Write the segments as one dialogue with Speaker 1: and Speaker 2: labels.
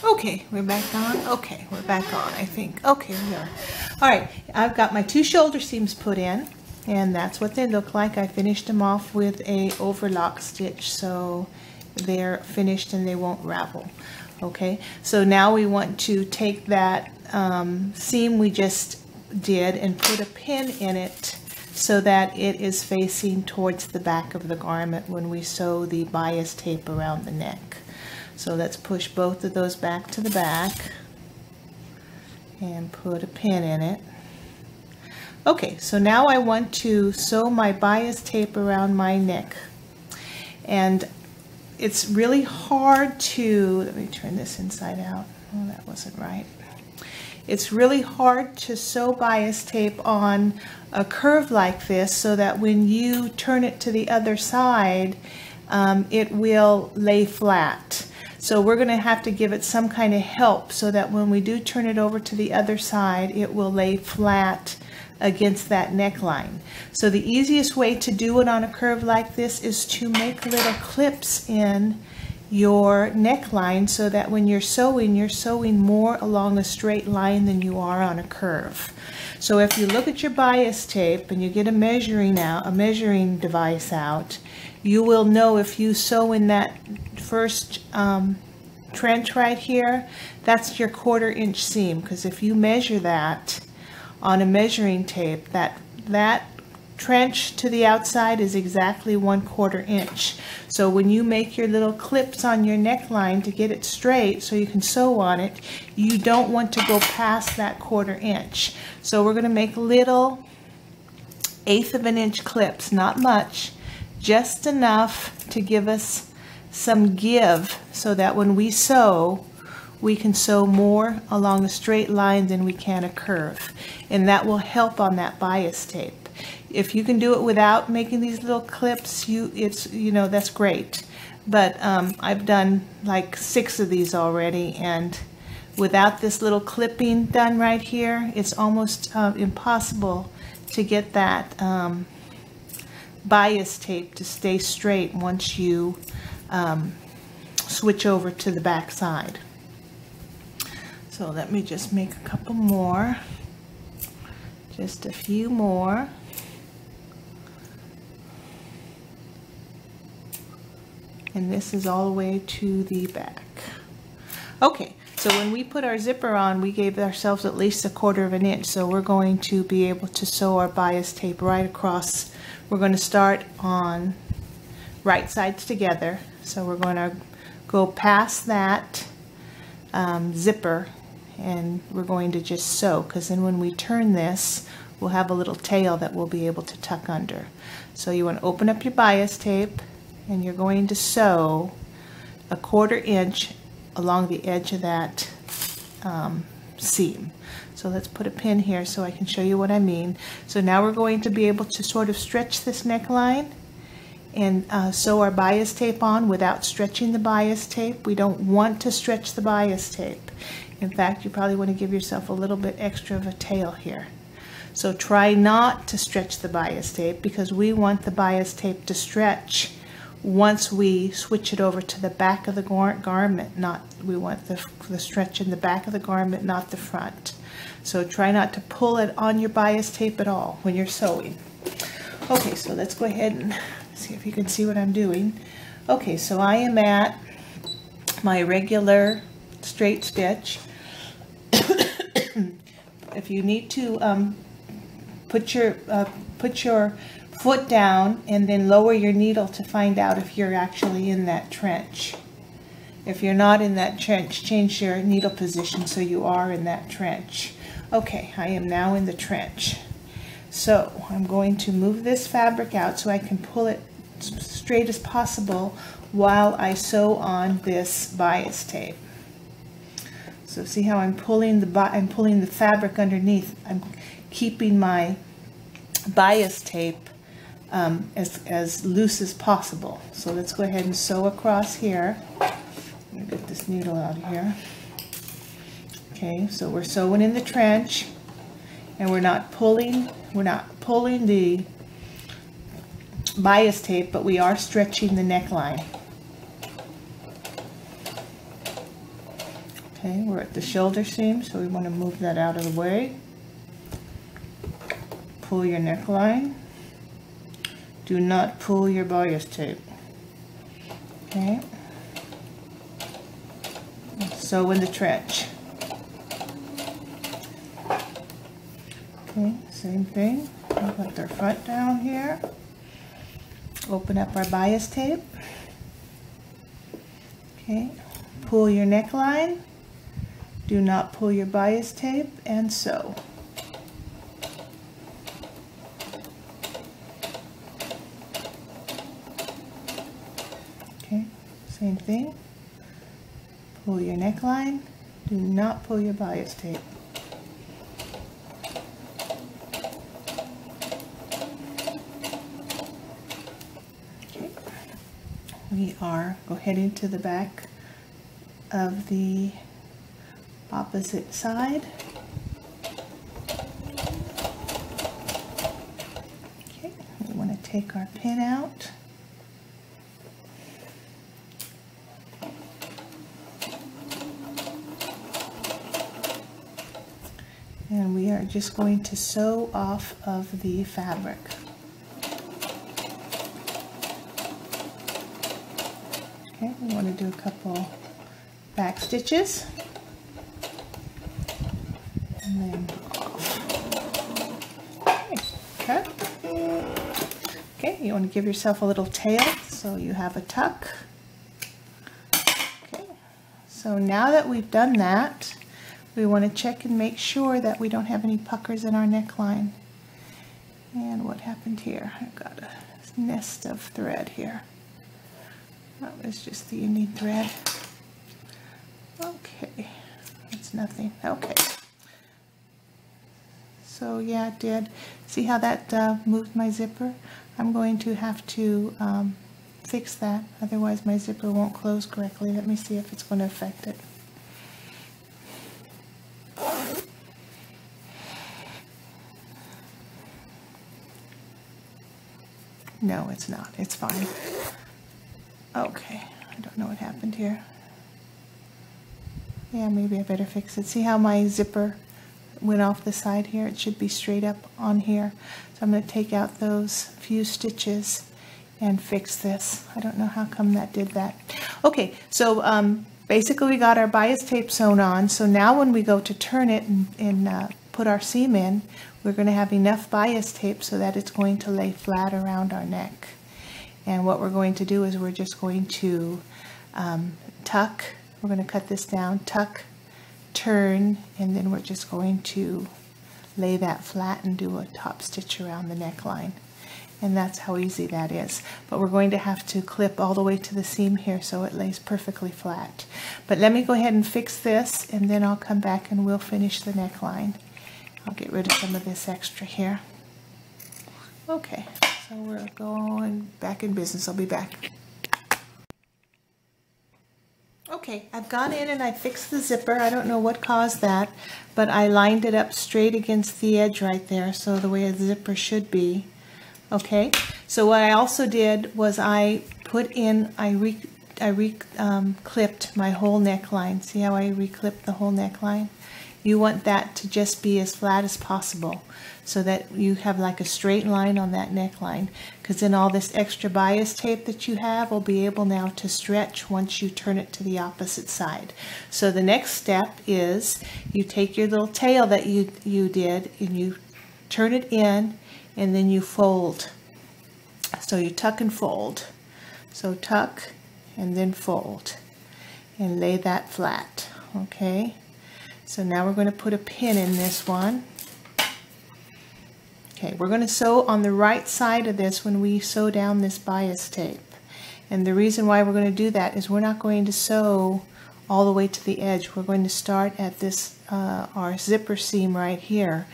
Speaker 1: Okay, we're back on. Okay, we're back on, I think. Okay, we are. All right, I've got my 2 shoulder seams put in, and that's what they look like. I finished them off with a overlock stitch, so they're finished and they won't ravel. Okay, so now we want to take that seam we just did and put a pin in it so that it is facing towards the back of the garment when we sew the bias tape around the neck. So let's push both of those back to the back and put a pin in it. Okay, so now I want to sew my bias tape around my neck. And it's really hard to, let me turn this inside out. Oh, that wasn't right. It's really hard to sew bias tape on a curve like this so that when you turn it to the other side, it will lay flat. So we're going to have to give it some kind of help so that when we do turn it over to the other side, it will lay flat against that neckline. So the easiest way to do it on a curve like this is to make little clips in your neckline so that when you're sewing more along a straight line than you are on a curve. So if you look at your bias tape and you get a measuring device out, you will know if you sew in that first trench right here, that's your 1/4 inch seam, because if you measure that on a measuring tape, that trench to the outside is exactly 1/4 inch. So when you make your little clips on your neckline to get it straight so you can sew on it, you don't want to go past that 1/4 inch. So we're going to make little 1/8 of an inch clips, not much, just enough to give us some give so that when we sew, we can sew more along a straight line than we can a curve, and that will help on that bias tape. If you can do it without making these little clips, that's great. But I've done like 6 of these already, and without this little clipping done right here, it's almost impossible to get that bias tape to stay straight once you switch over to the back side. So let me just make a couple more, just a few more. And this is all the way to the back. Okay, so when we put our zipper on, we gave ourselves at least a 1/4 of an inch, so we're going to be able to sew our bias tape right across. We're going to start on right sides together, so we're going to go past that zipper, and we're going to just sew, because then when we turn this, we'll have a little tail that we'll be able to tuck under. So you want to open up your bias tape, and you're going to sew a 1/4 inch along the edge of that seam. So let's put a pin here so I can show you what I mean. So now we're going to be able to sort of stretch this neckline and sew our bias tape on without stretching the bias tape. We don't want to stretch the bias tape. In fact, you probably want to give yourself a little bit extra of a tail here. So try not to stretch the bias tape, because we want the bias tape to stretch once we switch it over to the back of the garment. We want the stretch in the back of the garment, not the front. So try not to pull it on your bias tape at all when you're sewing. Okay, so let's go ahead and see if you can see what I'm doing. Okay, so I am at my regular straight stitch. If you need to put your foot down and then lower your needle to find out if you're actually in that trench. If you're not in that trench, change your needle position so you are in that trench. Okay, I am now in the trench. So I'm going to move this fabric out so I can pull it straight as possible while I sew on this bias tape. So see how I'm pulling the fabric underneath. I'm keeping my bias tape as loose as possible. So let's go ahead and sew across here. Let me get this needle out of here. Okay, so we're sewing in the trench, and we're not pulling the bias tape, but we are stretching the neckline. Okay, we're at the shoulder seam, so we want to move that out of the way. Pull your neckline. Do not pull your bias tape. Okay. Sew in the trench. Okay, same thing. We'll put their front down here. Open up our bias tape. Okay, pull your neckline. Do not pull your bias tape and sew. Okay, same thing. Pull your neckline. Do not pull your bias tape. Okay, we are heading to the back of the opposite side. Okay, we want to take our pin out. And we are just going to sew off of the fabric. Okay, we want to do a couple back stitches. And then off. Okay, cut. Okay, you want to give yourself a little tail so you have a tuck. Okay, so now that we've done that, we want to check and make sure that we don't have any puckers in our neckline. And what happened here? I've got a nest of thread here. That was just the Indian thread. Okay, it's nothing. Okay. So yeah, it did. See how that moved my zipper? I'm going to have to fix that, otherwise my zipper won't close correctly. Let me see if it's going to affect it. No, it's not. It's fine. Okay, I don't know what happened here. Yeah, maybe I better fix it. See how my zipper went off the side here? It should be straight up on here. So I'm going to take out those few stitches and fix this. I don't know how come that did that. Okay, so basically we got our bias tape sewn on. So now when we go to turn it and put our seam in, we're going to have enough bias tape so that it's going to lay flat around our neck. And what we're going to do is we're just going to tuck. We're going to cut this down, tuck, turn, and then we're just going to lay that flat and do a top stitch around the neckline. And that's how easy that is. But we're going to have to clip all the way to the seam here so it lays perfectly flat. But let me go ahead and fix this, and then I'll come back and we'll finish the neckline. I'll get rid of some of this extra here. Okay, so we're going back in business. I'll be back. Okay, I've gone in and I fixed the zipper. I don't know what caused that, but I lined it up straight against the edge right there, so the way a zipper should be. Okay, so what I also did was I put in, I clipped my whole neckline. See how I reclipped the whole neckline? You want that to just be as flat as possible so that you have like a straight line on that neckline, because then all this extra bias tape that you have will be able now to stretch once you turn it to the opposite side. So the next step is you take your little tail that you did and you turn it in, and then you fold. So you tuck and fold. So tuck and then fold and lay that flat. Okay, so now we're going to put a pin in this one. Okay, we're going to sew on the right side of this when we sew down this bias tape. And the reason why we're going to do that is we're not going to sew all the way to the edge. We're going to start at this our zipper seam right here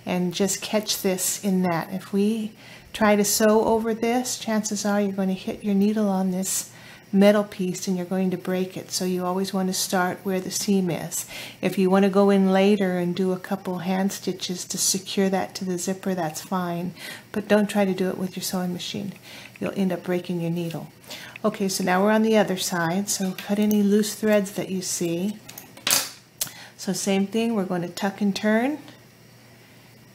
Speaker 1: and just catch this in that. If we try to sew over this, chances are you're going to hit your needle on this metal piece and you're going to break it. So you always want to start where the seam is. If you want to go in later and do a couple hand stitches to secure that to the zipper, that's fine, but don't try to do it with your sewing machine. You'll end up breaking your needle. Okay, so now we're on the other side, so cut any loose threads that you see. So same thing, we're going to tuck and turn.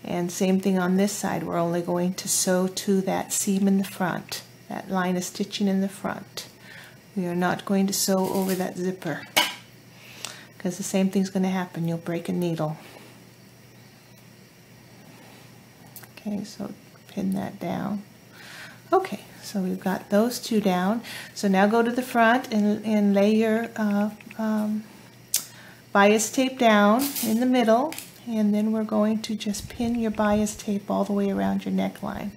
Speaker 1: And same thing on this side, we're only going to sew to that seam in the front, that line of stitching in the front. We are not going to sew over that zipper, because the same thing's going to happen, you'll break a needle. Okay, so pin that down. Okay, so we've got those two down. So now go to the front and lay your bias tape down in the middle, and then we're going to just pin your bias tape all the way around your neckline.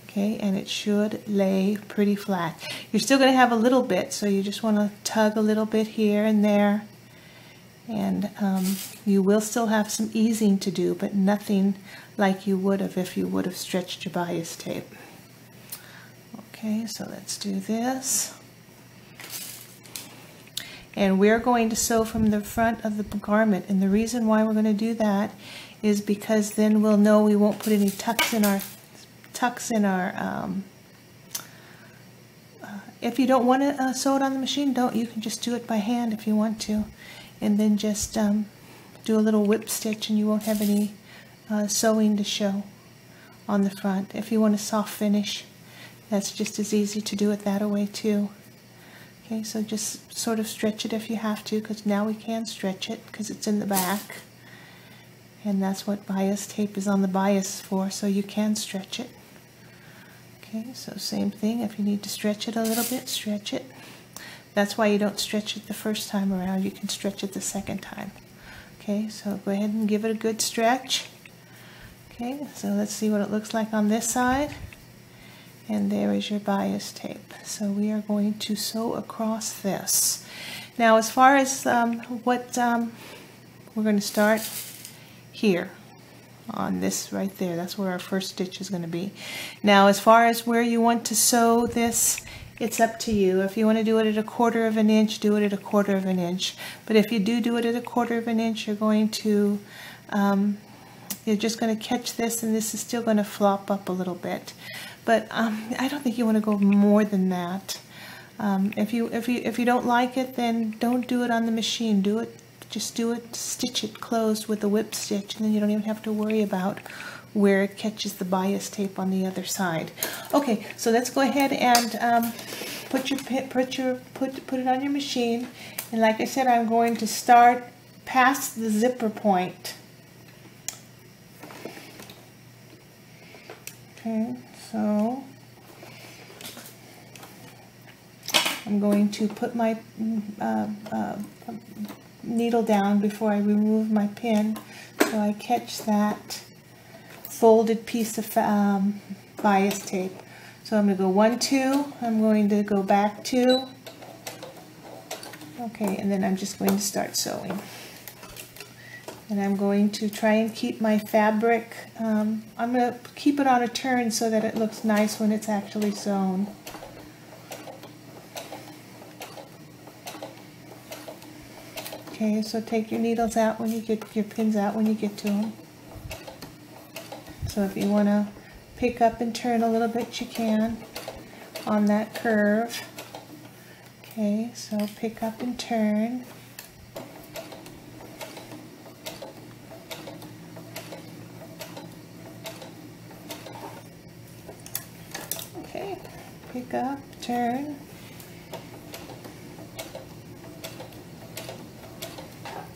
Speaker 1: Okay, and it should lay pretty flat. You're still going to have a little bit, so you just want to tug a little bit here and there, and you will still have some easing to do, but nothing like you would have if you would have stretched your bias tape. Okay, so let's do this. And we're going to sew from the front of the garment, and the reason why we're going to do that is because then we'll know we won't put any tucks in our if you don't want to sew it on the machine, you can just do it by hand if you want to, and then just do a little whip stitch, and you won't have any sewing to show on the front. If you want a soft finish, that's just as easy to do it that way too. Okay, so just sort of stretch it if you have to, because now we can stretch it because it's in the back, and that's what bias tape is on the bias for, so you can stretch it. Okay, so same thing, if you need to stretch it a little bit, stretch it. That's why you don't stretch it the first time around, you can stretch it the second time. Okay, so go ahead and give it a good stretch. Okay, so let's see what it looks like on this side. And there is your bias tape. So we are going to sew across this. Now as far as we're going to start here on this right there. That's where our first stitch is going to be. Now as far as where you want to sew this, it's up to you. If you want to do it at 1/4 of an inch, do it at 1/4 of an inch. But if you do it at 1/4 of an inch, you're going to you're just going to catch this, and this is still going to flop up a little bit. But I don't think you want to go more than that. If you don't like it, then don't do it on the machine. Just do it, stitch it closed with a whip stitch, and then you don't even have to worry about where it catches the bias tape on the other side. Okay, so let's go ahead and put it on your machine. And like I said, I'm going to start past the zipper point. Okay, so I'm going to put my needle down before I remove my pin, so I catch that folded piece of bias tape. So I'm going to go 1, 2, I'm going to go back 2, okay, and then I'm just going to start sewing. And I'm going to try and keep my fabric, I'm going to keep it on a turn so that it looks nice when it's actually sewn. Okay, so take your needles out when you get your pins out when you get to them. So if you want to pick up and turn a little bit, you can on that curve. Okay, so pick up and turn. Okay, pick up, turn.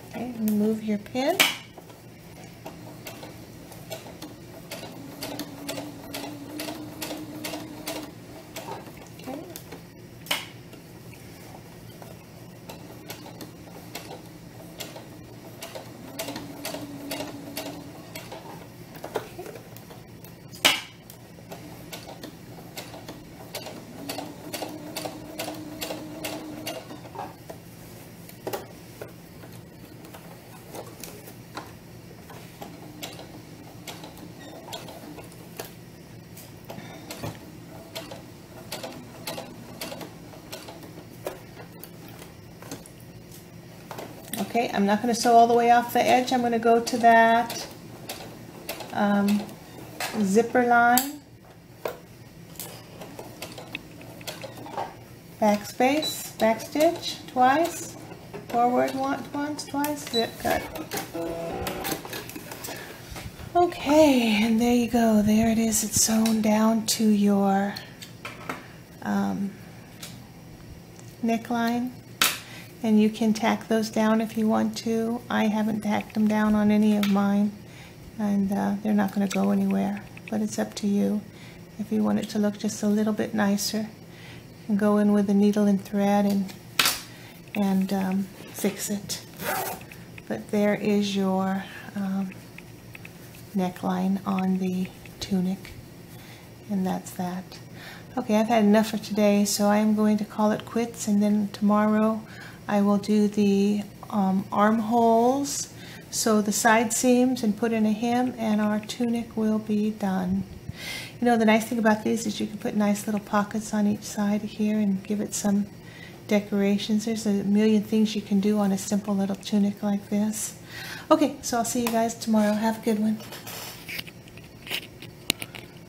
Speaker 1: Okay, remove your pin. Okay, I'm not going to sew all the way off the edge. I'm going to go to that zipper line, backspace, backstitch twice, forward once, twice, zip cut. Okay, and there you go. There it is. It's sewn down to your neckline. And you can tack those down if you want to. I haven't tacked them down on any of mine, and they're not going to go anywhere, but it's up to you. If you want it to look just a little bit nicer, you can go in with a needle and thread and fix it. But there is your neckline on the tunic, and that's that. Okay, I've had enough for today, so I am going to call it quits, and then tomorrow I will do the armholes, sew the side seams and put in a hem, and our tunic will be done. You know, the nice thing about these is you can put nice little pockets on each side here and give it some decorations. There's a million things you can do on a simple little tunic like this. Okay, so I'll see you guys tomorrow. Have a good one.